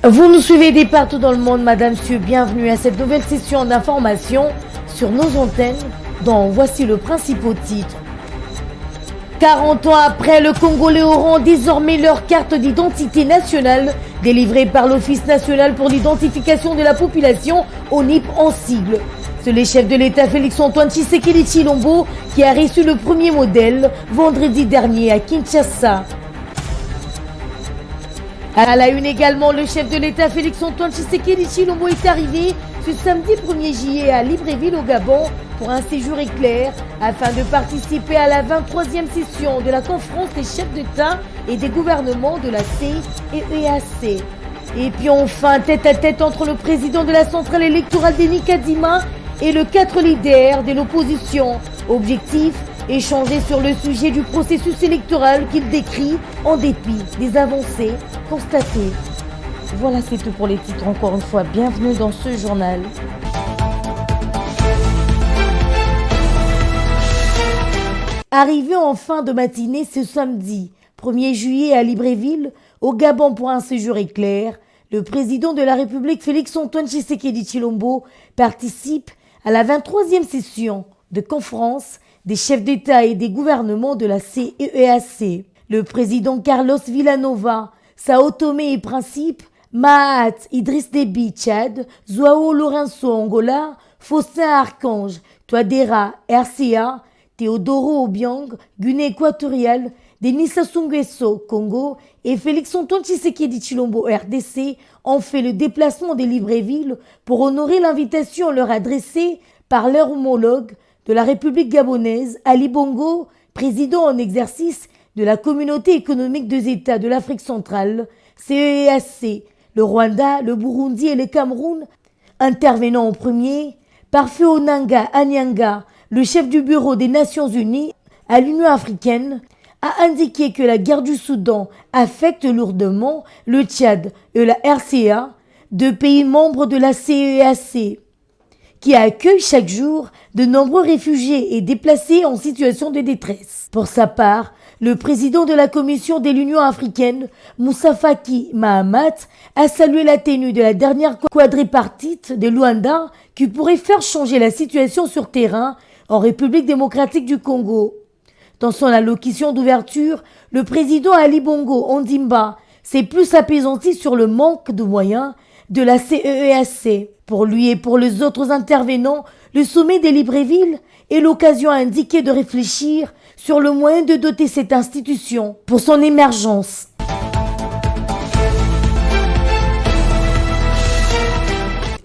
Vous nous suivez de partout dans le monde, madame, monsieur, bienvenue à cette nouvelle session d'information sur nos antennes, dont voici le principal titre. 40 ans après, le Congolais auront désormais leur carte d'identité nationale délivrée par l'Office national pour l'identification de la population, ONIP en sigle. C'est le chef de l'État Félix-Antoine Tshisekedi Tshilombo qui a reçu le premier modèle vendredi dernier à Kinshasa. À la une également, le chef de l'État Félix-Antoine Tshisekedi Tshilombo est arrivé ce samedi 1er juillet à Libreville au Gabon pour un séjour éclair afin de participer à la 23e session de la conférence des chefs d'État et des gouvernements de la CEEAC. Et puis enfin, tête à tête entre le président de la centrale électorale Denis Kadima et le 4 leaders de l'opposition. Objectif, échanger sur le sujet du processus électoral qu'il décrit en dépit des avancées constatées. Voilà, c'est tout pour les titres. Encore une fois, bienvenue dans ce journal. Arrivé en fin de matinée ce samedi 1er juillet à Libreville, au Gabon pour un séjour éclair, le président de la République Félix-Antoine Tshisekedi Tshilombo participe à la 23e session de conférence des chefs d'État et des gouvernements de la CEEAC. Le président Carlos Villanova, Sao Tomé et Principe, Mahat Idriss Déby Tchad, Joao Lourenço Angola, Faustin Archange, Touadéra RCA, Théodoro Obiang, Guinée équatoriale, Denis Sassou Nguesso Congo et Félix-Antoine Tshisekedi Tshilombo RDC ont fait le déplacement des Libreville pour honorer l'invitation leur adressée par leur homologue de la République gabonaise, Ali Bongo, président en exercice de la Communauté économique des États de l'Afrique centrale, CEEAC, le Rwanda, le Burundi et le Cameroun. Intervenant en premier, Parfait Onanga Anyanga, le chef du bureau des Nations Unies à l'Union africaine, a indiqué que la guerre du Soudan affecte lourdement le Tchad et la RCA, deux pays membres de la CEEAC, qui accueille chaque jour de nombreux réfugiés et déplacés en situation de détresse. Pour sa part, le président de la Commission de l'Union africaine, Moussa Faki Mahamat, a salué la tenue de la dernière quadripartite de Luanda qui pourrait faire changer la situation sur terrain en République démocratique du Congo. Dans son allocution d'ouverture, le président Ali Bongo Ondimba s'est plus apaisanti sur le manque de moyens de la CEEAC. Pour lui et pour les autres intervenants, le sommet de Libreville est l'occasion indiquée de réfléchir sur le moyen de doter cette institution pour son émergence.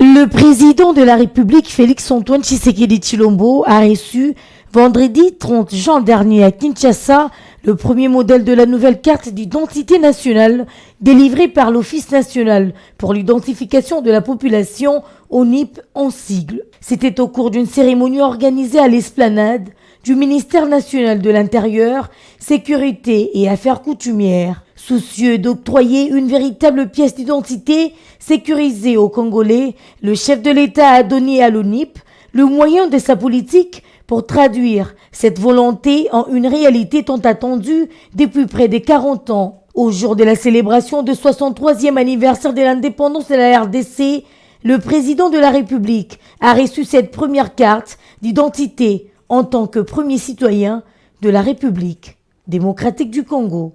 Le président de la République, Félix-Antoine Tshisekedi Tshilombo, a reçu vendredi 30 juin dernier à Kinshasa le premier modèle de la nouvelle carte d'identité nationale délivrée par l'Office national pour l'identification de la population, ONIP en sigle. C'était au cours d'une cérémonie organisée à l'esplanade du ministère national de l'Intérieur, Sécurité et Affaires coutumières. Soucieux d'octroyer une véritable pièce d'identité sécurisée aux Congolais, le chef de l'État a donné à l'ONIP le moyen de sa politique pour traduire cette volonté en une réalité tant attendue depuis près de 40 ans. Au jour de la célébration du 63e anniversaire de l'indépendance de la RDC, le président de la République a reçu cette première carte d'identité en tant que premier citoyen de la République démocratique du Congo.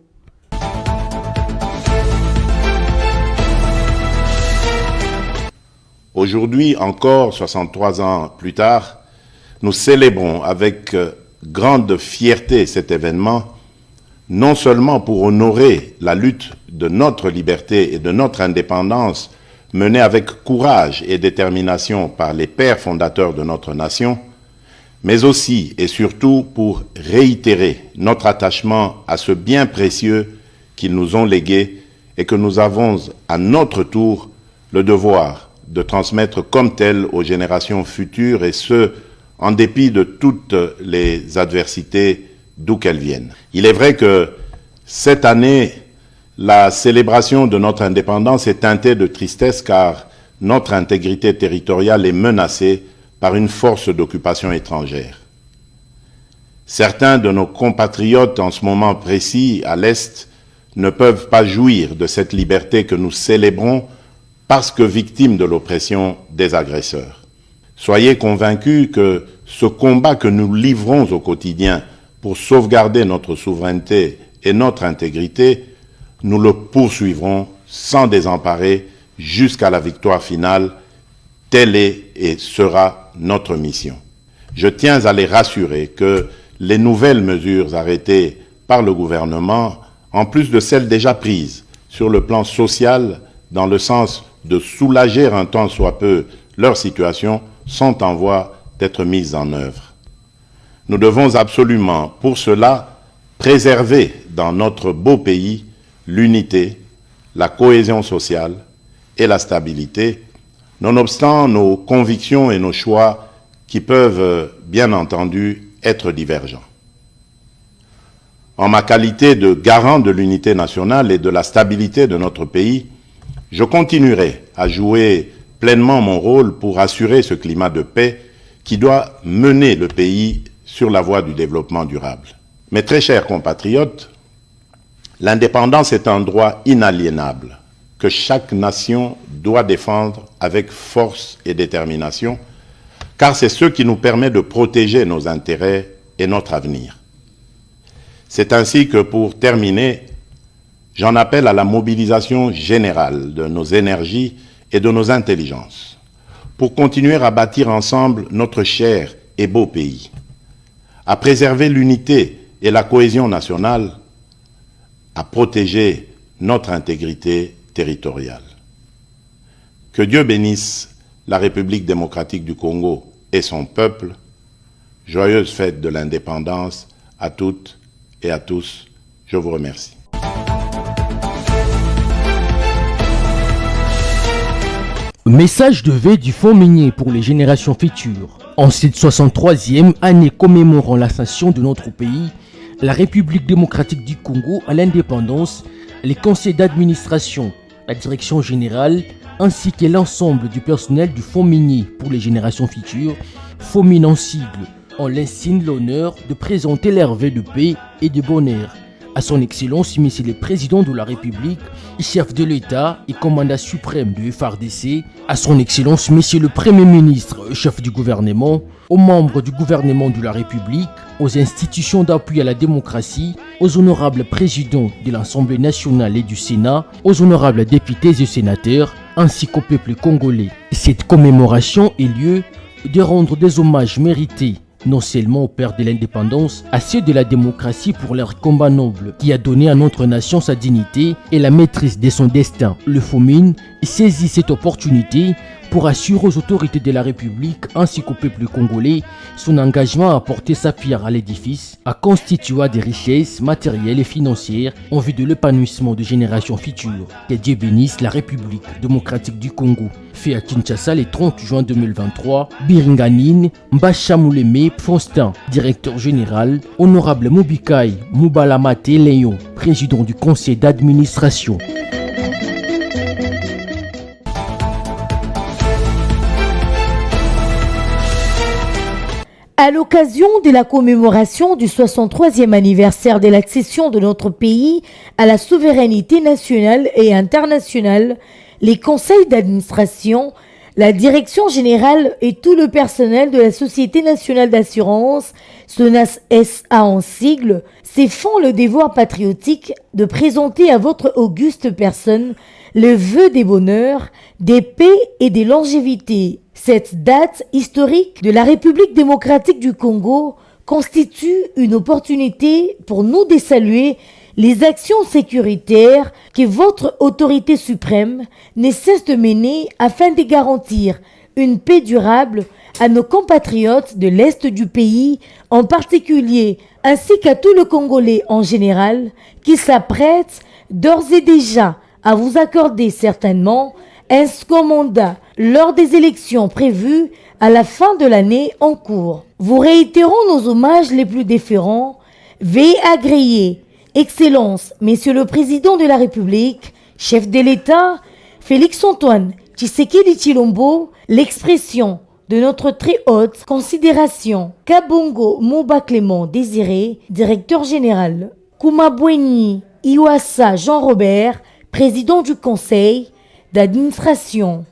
Aujourd'hui, encore 63 ans plus tard, nous célébrons avec grande fierté cet événement, non seulement pour honorer la lutte de notre liberté et de notre indépendance menée avec courage et détermination par les pères fondateurs de notre nation, mais aussi et surtout pour réitérer notre attachement à ce bien précieux qu'ils nous ont légué et que nous avons à notre tour le devoir de transmettre comme tel aux générations futures, et ce, en dépit de toutes les adversités d'où qu'elles viennent. Il est vrai que cette année, la célébration de notre indépendance est teintée de tristesse car notre intégrité territoriale est menacée par une force d'occupation étrangère. Certains de nos compatriotes en ce moment précis à l'Est ne peuvent pas jouir de cette liberté que nous célébrons parce que victimes de l'oppression des agresseurs. Soyez convaincus que ce combat que nous livrons au quotidien pour sauvegarder notre souveraineté et notre intégrité, nous le poursuivrons sans désemparer jusqu'à la victoire finale. Telle est et sera notre mission. Je tiens à les rassurer que les nouvelles mesures arrêtées par le gouvernement, en plus de celles déjà prises sur le plan social, dans le sens de soulager un tant soit peu leur situation, sont en voie d'être mises en œuvre. Nous devons absolument, pour cela, préserver dans notre beau pays l'unité, la cohésion sociale et la stabilité, nonobstant nos convictions et nos choix qui peuvent, bien entendu, être divergents. En ma qualité de garant de l'unité nationale et de la stabilité de notre pays, je continuerai à jouer pleinement mon rôle pour assurer ce climat de paix qui doit mener le pays sur la voie du développement durable. Mes très chers compatriotes, l'indépendance est un droit inaliénable que chaque nation doit défendre avec force et détermination, car c'est ce qui nous permet de protéger nos intérêts et notre avenir. C'est ainsi que, pour terminer, j'en appelle à la mobilisation générale de nos énergies et de nos intelligences, pour continuer à bâtir ensemble notre cher et beau pays, à préserver l'unité et la cohésion nationale, à protéger notre intégrité territoriale. Que Dieu bénisse la République démocratique du Congo et son peuple. Joyeuse fête de l'indépendance à toutes et à tous. Je vous remercie. Message de vœux du Fonds minier pour les générations futures. En cette 63e année commémorant l'ascension de notre pays, la République démocratique du Congo à l'indépendance, les conseils d'administration, la direction générale, ainsi que l'ensemble du personnel du Fonds minier pour les générations futures, FOMIN en sigle, ont l'insigne l'honneur de présenter leurs vœux de paix et de bonheur à son Excellence Monsieur le Président de la République, chef de l'État et commandant suprême de FARDC, à son Excellence Monsieur le Premier ministre, chef du gouvernement, aux membres du gouvernement de la République, aux institutions d'appui à la démocratie, aux honorables présidents de l'Assemblée nationale et du Sénat, aux honorables députés et sénateurs, ainsi qu'au peuple congolais. Cette commémoration est lieu de rendre des hommages mérités non seulement aux pères de l'indépendance, à ceux de la démocratie pour leur combat noble qui a donné à notre nation sa dignité et la maîtrise de son destin. Le FOMIN saisit cette opportunité pour assurer aux autorités de la République ainsi qu'au peuple congolais son engagement à apporter sa pierre à l'édifice, à constituer des richesses matérielles et financières en vue de l'épanouissement de générations futures. Que Dieu bénisse la République démocratique du Congo. Fait à Kinshasa le 30 juin 2023, Biringanine Mbachamuleme Faustin, directeur général, honorable Mobikai Mubalamate Léon, président du conseil d'administration. À l'occasion de la commémoration du 63e anniversaire de l'accession de notre pays à la souveraineté nationale et internationale, les conseils d'administration, la direction générale et tout le personnel de la Société nationale d'assurance, SONAS SA en sigle, se font le devoir patriotique de présenter à votre auguste personne le vœu des bonheurs, des paix et des longévités. Cette date historique de la République démocratique du Congo constitue une opportunité pour nous de saluer les actions sécuritaires que votre autorité suprême ne cesse de mener afin de garantir une paix durable à nos compatriotes de l'Est du pays en particulier, ainsi qu'à tout le Congolais en général, qui s'apprête d'ores et déjà à vous accorder certainement un second mandat lors des élections prévues à la fin de l'année en cours. Vous réitérons nos hommages les plus déférents. Veuillez agréer, Excellence, Monsieur le Président de la République, chef de l'État, Félix-Antoine Tshisekedi Tshilombo, l'expression de notre très haute considération. Kabongo Moba Clément Désiré, directeur général. Kumabweni Iwasa Jean-Robert, président du Conseil, d'administration.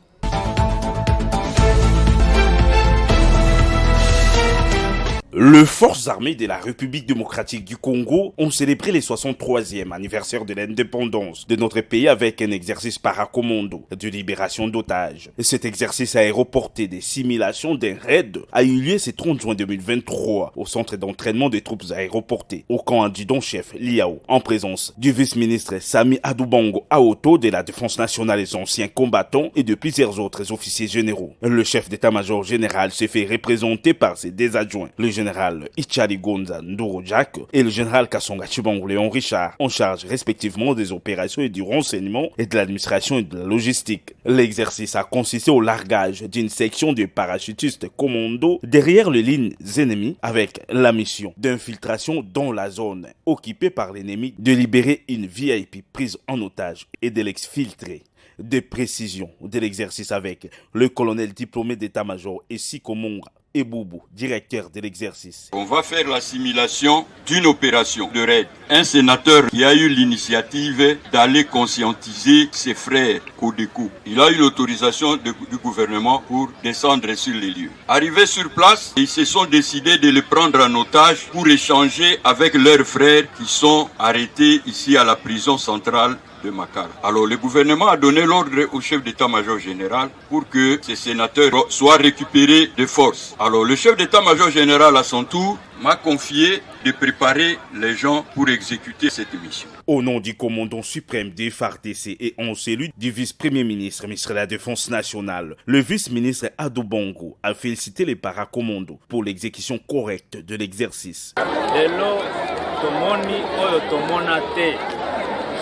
Les forces armées de la République démocratique du Congo ont célébré les 63e anniversaire de l'indépendance de notre pays avec un exercice paracommando de libération d'otages. Cet exercice aéroporté des simulations d'un raid a eu lieu ce 30 juin 2023 au centre d'entraînement des troupes aéroportées au camp adjudant-chef Liao, en présence du vice-ministre Sami Adoubango Aoto de la Défense nationale des anciens combattants et de plusieurs autres officiers généraux. Le chef d'état-major général s'est fait représenter par ses deux adjoints, le général Ichari Gonza Ndorojak et le général Kassonga Chibango Léon Richard, en charge respectivement des opérations et du renseignement et de l'administration et de la logistique. L'exercice a consisté au largage d'une section de parachutistes commando derrière les lignes ennemies avec la mission d'infiltration dans la zone occupée par l'ennemi, de libérer une VIP prise en otage et de l'exfiltrer. Des précisions de l'exercice avec le colonel diplômé d'état-major Essiko Monga et Boubou, directeur de l'exercice. On va faire la simulation d'une opération de raid. Un sénateur qui a eu l'initiative d'aller conscientiser ses frères Codeco. Il a eu l'autorisation du gouvernement pour descendre sur les lieux. Arrivés sur place, ils se sont décidés de le prendre en otage pour échanger avec leurs frères qui sont arrêtés ici à la prison centrale de Makara. Alors le gouvernement a donné l'ordre au chef d'état-major général pour que ces sénateurs soient récupérés de force. Alors le chef d'état-major général à son tour m'a confié de préparer les gens pour exécuter cette mission. Au nom du commandant suprême des FARDC et en celui du vice-premier ministre, ministre de la Défense nationale, le vice-ministre Adoubango a félicité les paracommandos pour l'exécution correcte de l'exercice.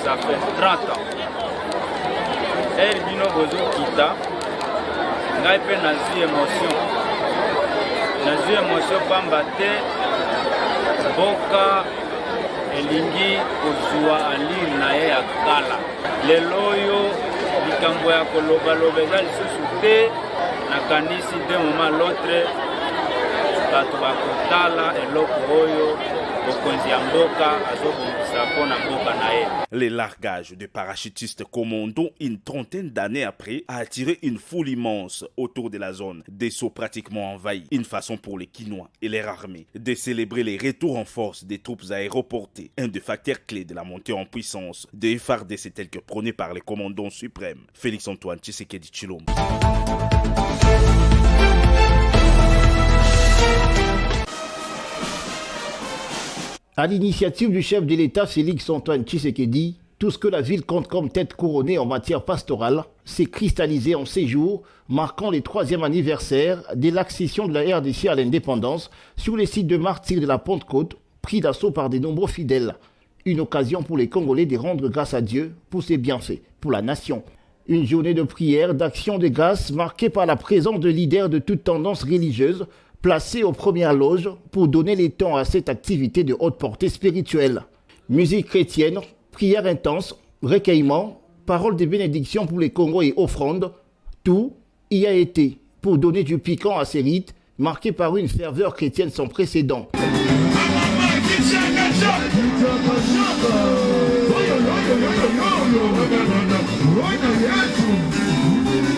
Ça fait 30 ans. Bino Bozo Kita, ngai pe nazu émotion. Nazu émotion pambate, boka, elingi, kozua alir na ye ya kala. Leloyo, likambo ya koloba lobeza lisusu te, nakanisi de moment l'autre, bato bakotala eloko oyo. Les largages de parachutistes commando une trentaine d'années après a attiré une foule immense autour de la zone, des sauts pratiquement envahis. Une façon pour les Quinois et leur armée de célébrer les retours en force des troupes aéroportées, un des facteurs clés de la montée en puissance des FARDC tel que prôné par les commandants suprêmes Félix Antoine Tshisekedi Tshilombo. À l'initiative du chef de l'État Félix Antoine Tshisekedi, tout ce que la ville compte comme tête couronnée en matière pastorale s'est cristallisé en ces jours, marquant le 3e anniversaire de l'accession de la RDC à l'indépendance sur les sites de martyrs de la Pentecôte, pris d'assaut par de nombreux fidèles. Une occasion pour les Congolais de rendre grâce à Dieu pour ses bienfaits, pour la nation. Une journée de prière, d'action de grâce marquée par la présence de leaders de toutes tendances religieuses, placés aux premières loges pour donner les temps à cette activité de haute portée spirituelle. Musique chrétienne, prière intense, recueillement, paroles de bénédiction pour les Congos et offrandes, tout y a été pour donner du piquant à ces rites marqués par une ferveur chrétienne sans précédent.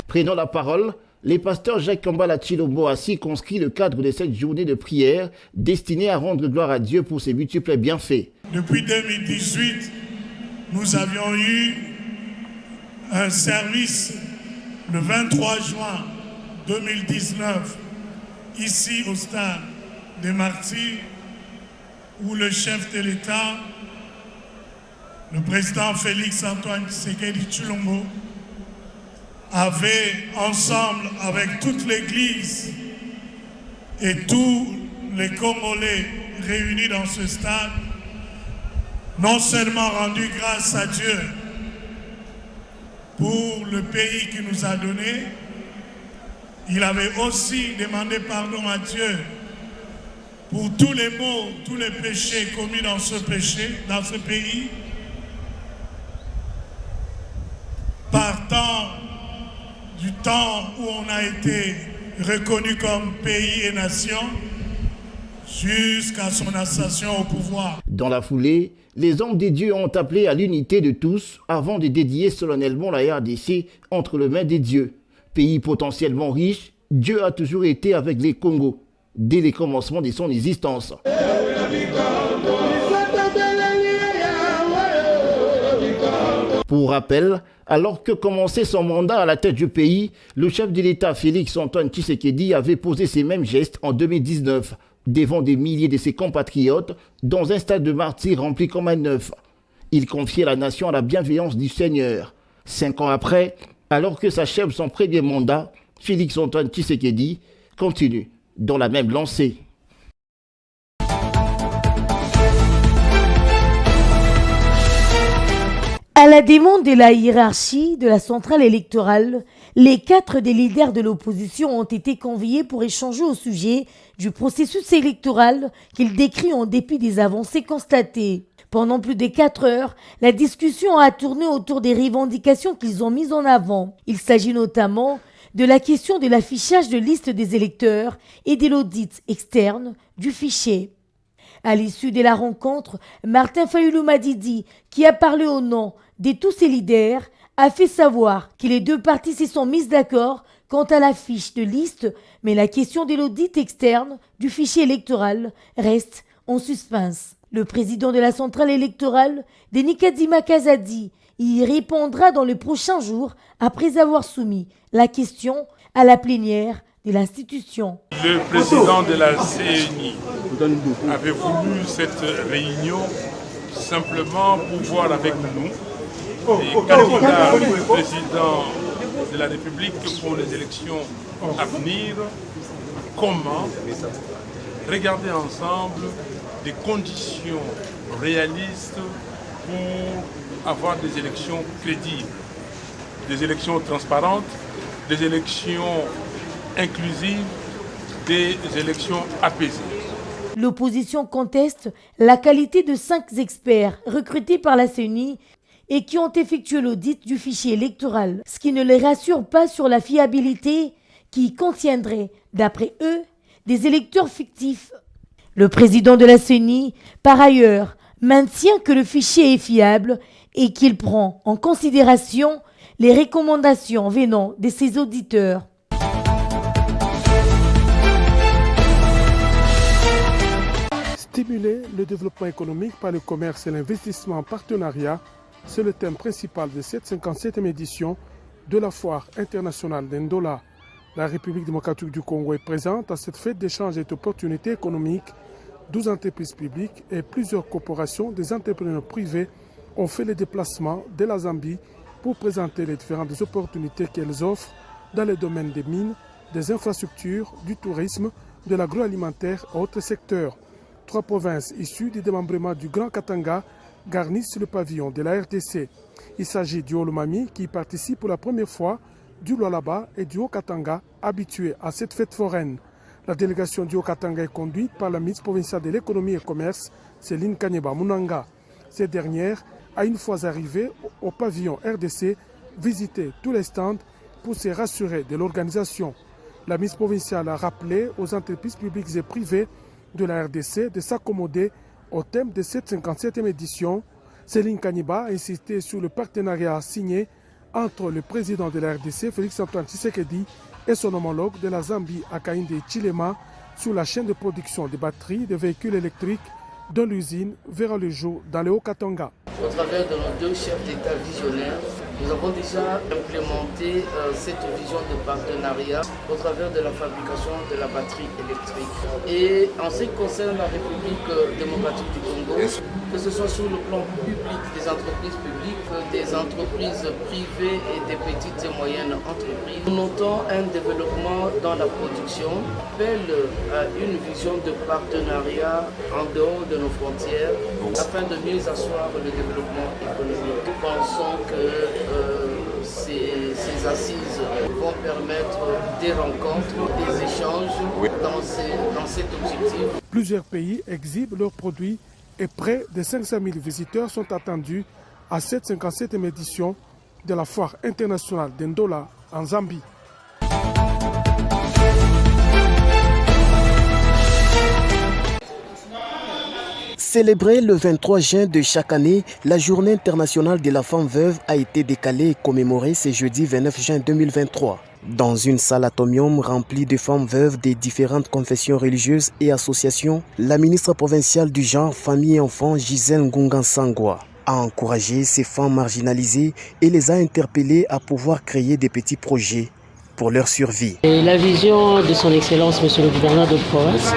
Prenant la parole, les pasteurs Jacques Kambala Tshilombo a circonscrit le cadre de cette journée de prière destinée à rendre gloire à Dieu pour ses multiples bienfaits. Depuis 2018, nous avions eu un service le 23 juin 2019 ici au stade des Martyrs où le chef de l'État, le président Félix Antoine Tshisekedi Tshilombo, avait, ensemble avec toute l'Église et tous les Congolais réunis dans ce stade, non seulement rendu grâce à Dieu pour le pays qu'il nous a donné, il avait aussi demandé pardon à Dieu pour tous les maux, tous les péchés commis dans ce pays, partant du temps où on a été reconnu comme pays et nation jusqu'à son ascension au pouvoir. Dans la foulée, les hommes des dieux ont appelé à l'unité de tous avant de dédier solennellement la RDC entre les mains des dieux. Pays potentiellement riche, Dieu a toujours été avec les Congos, dès les commencements de son existence. Pour rappel, alors que commençait son mandat à la tête du pays, le chef de l'État Félix-Antoine Tshisekedi avait posé ces mêmes gestes en 2019, devant des milliers de ses compatriotes, dans un stade de martyrs rempli comme un œuf. Il confiait la nation à la bienveillance du Seigneur. 5 ans après, alors que s'achève son premier mandat, Félix-Antoine Tshisekedi continue dans la même lancée. À la demande de la hiérarchie de la centrale électorale, les 4 des leaders de l'opposition ont été conviés pour échanger au sujet du processus électoral qu'ils décrivent en dépit des avancées constatées. Pendant plus de 4 heures, la discussion a tourné autour des revendications qu'ils ont mises en avant. Il s'agit notamment de la question de l'affichage de liste des électeurs et de l'audit externe du fichier. À l'issue de la rencontre, Martin Fayulu-Madidi, qui a parlé au nom de tous ces leaders, a fait savoir que les 2 parties se sont mises d'accord quant à la fiche de liste, mais la question de l'audit externe du fichier électoral reste en suspens. Le président de la centrale électorale, Denis Kadima Kazadi, y répondra dans les prochains jours après avoir soumis la question à la plénière de l'institution. Le président de la CNI avait voulu cette réunion simplement pour voir avec nous les candidats président de la République pour les élections à venir, comment regarder ensemble des conditions réalistes pour avoir des élections crédibles, des élections transparentes, des élections inclusive, des élections apaisées. L'opposition conteste la qualité de 5 experts recrutés par la CENI et qui ont effectué l'audit du fichier électoral, ce qui ne les rassure pas sur la fiabilité qui contiendrait, d'après eux, des électeurs fictifs. Le président de la CENI, par ailleurs, maintient que le fichier est fiable et qu'il prend en considération les recommandations venant de ses auditeurs. Stimuler le développement économique par le commerce et l'investissement en partenariat, c'est le thème principal de cette 57e édition de la Foire internationale d'Ndola. La République démocratique du Congo est présente à cette fête d'échange et d'opportunités économiques. 12 entreprises publiques et plusieurs corporations des entrepreneurs privés ont fait les déplacements de la Zambie pour présenter les différentes opportunités qu'elles offrent dans les domaines des mines, des infrastructures, du tourisme, de l'agroalimentaire et autres secteurs. 3 provinces issues du démembrement du Grand Katanga garnissent le pavillon de la RDC. Il s'agit du Haut-Lomami qui participe pour la première fois, du Lualaba et du Haut-Katanga habitués à cette fête foraine. La délégation du Haut-Katanga est conduite par la ministre provinciale de l'économie et commerce, Céline Kanyeba Munanga. Cette dernière a une fois arrivée au pavillon RDC visité tous les stands pour se rassurer de l'organisation. La ministre provinciale a rappelé aux entreprises publiques et privées de la RDC de s'accommoder au thème de cette 57e édition. Céline Kanyeba a insisté sur le partenariat signé entre le président de la RDC, Félix-Antoine Tshisekedi, et son homologue de la Zambie, Hakainde Hichilema, sur la chaîne de production de batteries de véhicules électriques dont l'usine verra le jour dans le Haut-Katanga. Au travers de nos 2 chefs d'État visionnaires, nous avons déjà implémenté cette vision de partenariat au travers de la fabrication de la batterie électrique. Et en ce qui concerne la République démocratique du Congo, que ce soit sur le plan public des entreprises publiques, des entreprises privées et des petites et moyennes entreprises, nous notons un développement dans la production, appel à une vision de partenariat en dehors de nos frontières afin de mieux asseoir le développement économique. Nous pensons que ces assises vont permettre des rencontres, des échanges dans cet objectif. Plusieurs pays exhibent leurs produits et près de 500 000 visiteurs sont attendus à cette 57e édition de la Foire internationale d'Ndola en Zambie. Célébrée le 23 juin de chaque année, la Journée internationale de la femme veuve a été décalée et commémorée ce jeudi 29 juin 2023. Dans une salle atomium remplie de femmes veuves des différentes confessions religieuses et associations, la ministre provinciale du genre, famille et enfants, Gisèle Ngunga-Sangwa, a encouragé ces femmes marginalisées et les a interpellées à pouvoir créer des petits projets pour leur survie. Et la vision de son Excellence, Monsieur le gouverneur de province,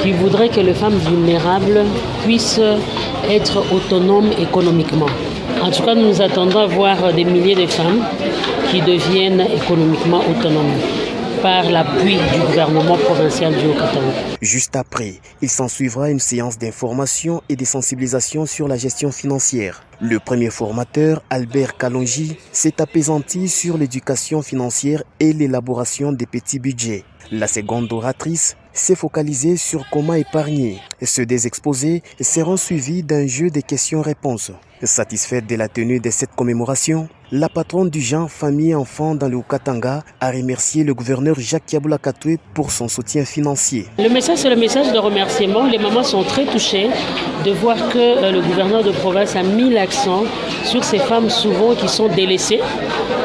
qui voudrait que les femmes vulnérables puissent être autonomes économiquement. En tout cas, nous nous attendons à voir des milliers de femmes qui deviennent économiquement autonomes par l'appui du gouvernement provincial du Haut-Katanga. Juste après, il s'ensuivra une séance d'information et de sensibilisation sur la gestion financière. Le premier formateur, Albert Kalonji, s'est apaisanti sur l'éducation financière et l'élaboration des petits budgets. La seconde oratrice s'est focalisée sur comment épargner. Ceux des exposés seront suivis d'un jeu de questions-réponses. Satisfaite de la tenue de cette commémoration, la patronne du genre famille et enfants dans le Haut-Katanga a remercié le gouverneur Jacques Kiaboula Katoué pour son soutien financier. Le message, c'est le message de remerciement. Les mamans sont très touchées de voir que le gouverneur de province a mis l'accent sur ces femmes souvent qui sont délaissées.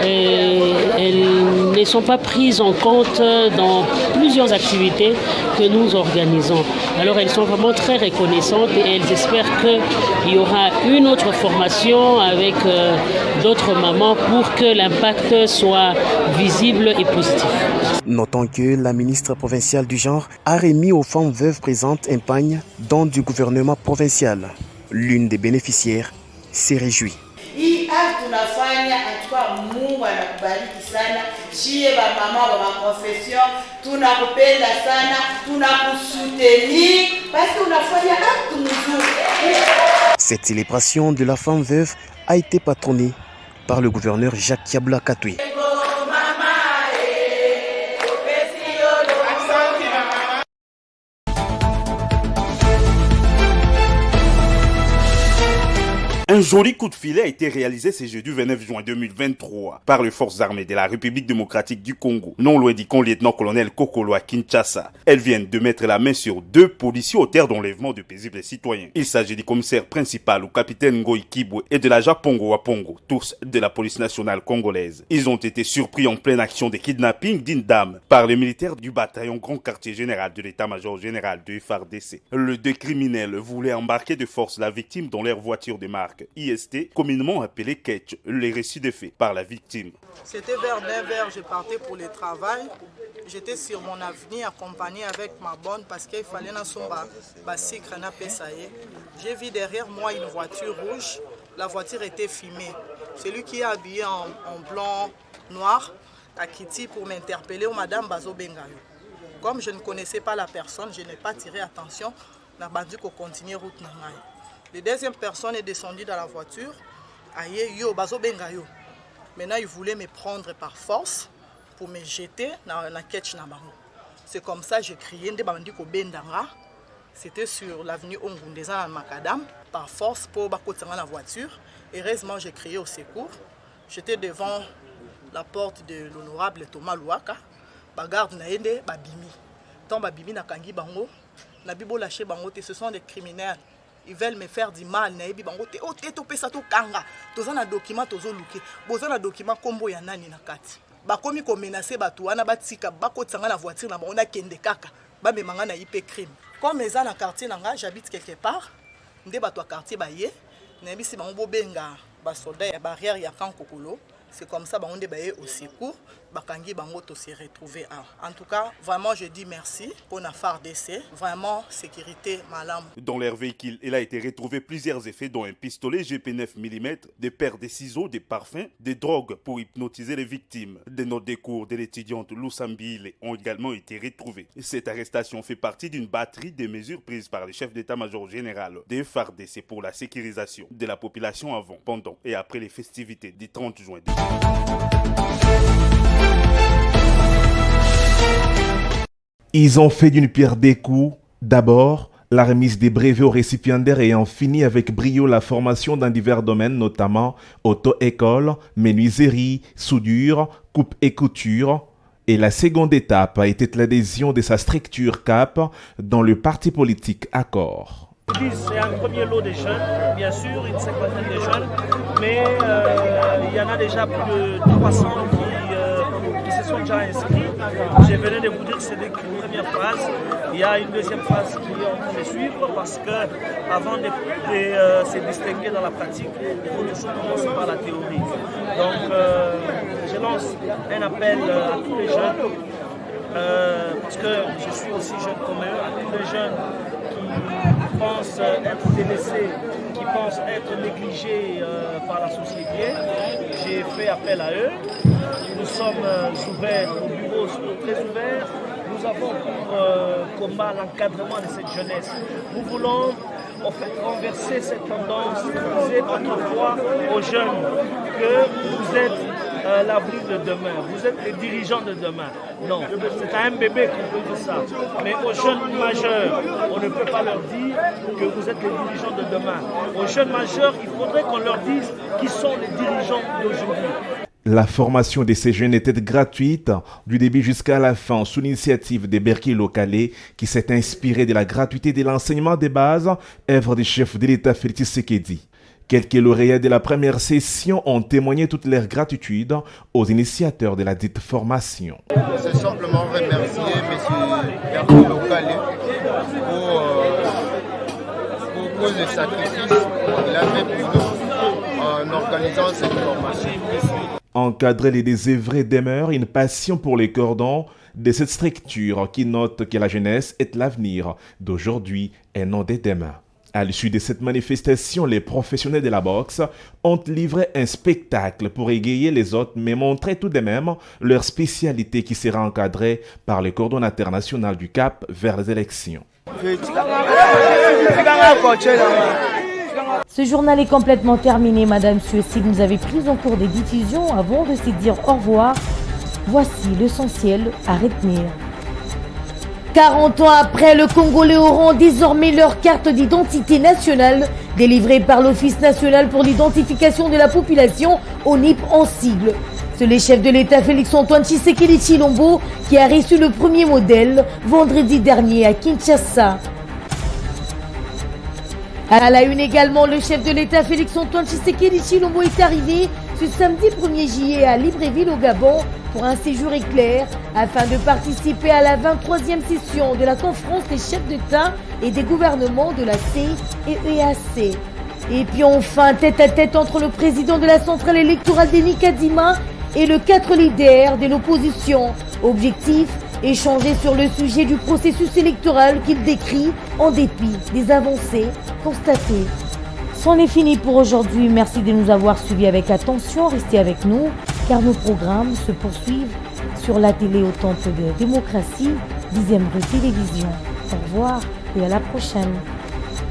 Elles ne sont pas prises en compte dans plusieurs activités que nous organisons. Alors elles sont vraiment très reconnaissantes et elles espèrent qu'il y aura une autre formation avec d'autres mamans pour que l'impact soit visible et positif. Notons que la ministre provinciale du genre a remis aux femmes veuves présentes un pagne don du gouvernement provincial. L'une des bénéficiaires s'est réjouie. Hii kazi tunafanya atukwa Mungu anakubariki sana. Chie ba mama ba confession tunakupenda sana, tunakusutenir parce que unafanya acte mzuri. Cette célébration de la femme veuve a été patronnée par le gouverneur Jacques Kiaboula Katoué. Un joli coup de filet a été réalisé ce jeudi 29 juin 2023 par les forces armées de la République démocratique du Congo, non loin du lieutenant-colonel Kokolo à Kinshasa. Elles viennent de mettre la main sur 2 policiers auteurs d'enlèvement de paisibles citoyens. Il s'agit du commissaire principal ou capitaine Ngoï Kibwe et de l'agent Pongo Wapongo, tous de la police nationale congolaise. Ils ont été surpris en pleine action de kidnapping d'une dame par les militaires du bataillon Grand Quartier Général de l'état-major général de FARDC. Les 2 criminels voulaient embarquer de force la victime dans leur voiture de marque IST, communément appelé Ketch, les récits de faits par la victime. C'était vers 9h, je partais pour le travail. J'étais sur mon avenir accompagné avec ma bonne parce qu'il fallait na somba basikre na pesaye. J'ai vu derrière moi une voiture rouge. La voiture était fumée. Celui qui est habillé en blanc noir a quitté pour m'interpeller au madame Bazo Bengayo. Comme je ne connaissais pas la personne, je n'ai pas tiré attention. La bandit qu'on continue route nangaï. La deuxième personne est descendue dans la voiture. Aïe, yo, bazo bengayo. Maintenant, il voulait me prendre par force pour me jeter dans la ketch nabango. C'est comme ça que j'ai crié. C'était sur l'avenue Ongundeza à Macadam. Par force, pour la voiture. Heureusement, j'ai crié au secours. J'étais devant la porte de l'honorable Thomas Louaka. Bagarde naende, babimi. Tant babimi na kangi bango. Na bibo lâché bango, ce sont des criminels. Ils veulent me faire du mal. Naebi bango te ote to pesa to kanga. Toza na document tozo luke. Boza na document kombo ya nani na kati. Ba komi ko menacer batu wana batika bako tsanga na voiture na bango na kende kaka. Ba memanga na IP crime. Comme eza na quartier nanga, j'habite quelque part. Nde batu a quartier ba ye. Naebi si bango bo benga ba soldat ya barrière ya Kankokolo. C'est comme ça qu'on est au secours, Bakangi Bangoto s'est retrouvé. En tout cas, vraiment, je dis merci pour la FARDC. Vraiment, sécurité, madame. Dans leur véhicule, il a été retrouvé plusieurs effets, dont un pistolet GP 9 mm, des paires de ciseaux, des parfums, des drogues pour hypnotiser les victimes. Des notes de cours de l'étudiante Lusambile ont également été retrouvées. Cette arrestation fait partie d'une batterie de mesures prises par le chef d'état-major général des FARDC pour la sécurisation de la population avant, pendant et après les festivités du 30 juin. Ils ont fait d'une pierre deux coups. D'abord, la remise des brevets aux récipiendaires ayant fini avec brio la formation dans divers domaines, notamment auto-école, menuiserie, soudure, coupe et couture. Et la seconde étape a été l'adhésion de sa structure CAP dans le parti politique Accord. C'est un premier lot de jeunes, bien sûr, une cinquantaine de jeunes, mais il y en a déjà plus de 300 qui se sont déjà inscrits. Je venais de vous dire que c'est une première phase. Il y a une deuxième phase qui est en train de suivre parce qu'avant de se distinguer dans la pratique, il faut toujours commencer par la théorie. Donc je lance un appel à tous les jeunes, parce que je suis aussi jeune comme eux, à tous les jeunes qui pensent être délaissés, qui pensent être négligés par la société. J'ai fait appel à eux. Nous sommes ouverts, nos bureaux sont très ouverts. Nous avons pour combat l'encadrement de cette jeunesse. Nous voulons en fait renverser cette tendance, disait autrefois aux jeunes que vous êtes l'avenir de demain, vous êtes les dirigeants de demain. Non, c'est à un bébé qu'on peut dire ça. Mais aux jeunes majeurs, on ne peut pas leur dire que vous êtes les dirigeants de demain. Aux jeunes majeurs, il faudrait qu'on leur dise qui sont les dirigeants d'aujourd'hui. La formation de ces jeunes était gratuite du début jusqu'à la fin sous l'initiative de Berki Lokale qui s'est inspiré de la gratuité de l'enseignement des bases, œuvre du chef de l'État Félix Tshisekedi. Quelques lauréats de la première session ont témoigné toute leur gratitude aux initiateurs de la dite formation. C'est simplement remercier M. Berki Lokale pour le sacrifice qu'il a fait pour nous en organisant cette formation. Encadrer les désœuvrés demeure une passion pour les cordons de cette structure qui note que la jeunesse est l'avenir d'aujourd'hui et non de demain. À l'issue de cette manifestation, les professionnels de la boxe ont livré un spectacle pour égayer les autres, mais montrer tout de même leur spécialité qui sera encadrée par le coordonnateur national du CAP vers les élections. Ce journal est complètement terminé, Madame Monsieur. Si vous avez pris en cours des diffusions avant de se dire au revoir, voici l'essentiel à retenir. 40 ans après, le Congolais auront désormais leur carte d'identité nationale délivrée par l'Office national pour l'identification de la population, ONIP en sigle. C'est le chef de l'État Félix-Antoine Tshisekedi Tshilombo qui a reçu le premier modèle vendredi dernier à Kinshasa. À la une également, le chef de l'État Félix-Antoine Tshisekedi Tshilombo est arrivé ce samedi 1er juillet à Libreville au Gabon pour un séjour éclair afin de participer à la 23e session de la conférence des chefs d'État et des gouvernements de la CEI et EAC. Et puis enfin, tête à tête entre le président de la centrale électorale Denis Kadima et le 4 leaders de l'opposition. Objectif, échanger sur le sujet du processus électoral qu'il décrit en dépit des avancées constatées. C'en est fini pour aujourd'hui. Merci de nous avoir suivis avec attention. Restez avec nous car nos programmes se poursuivent sur la télé au temple de la démocratie, 10e rue télévision. Au revoir et à la prochaine.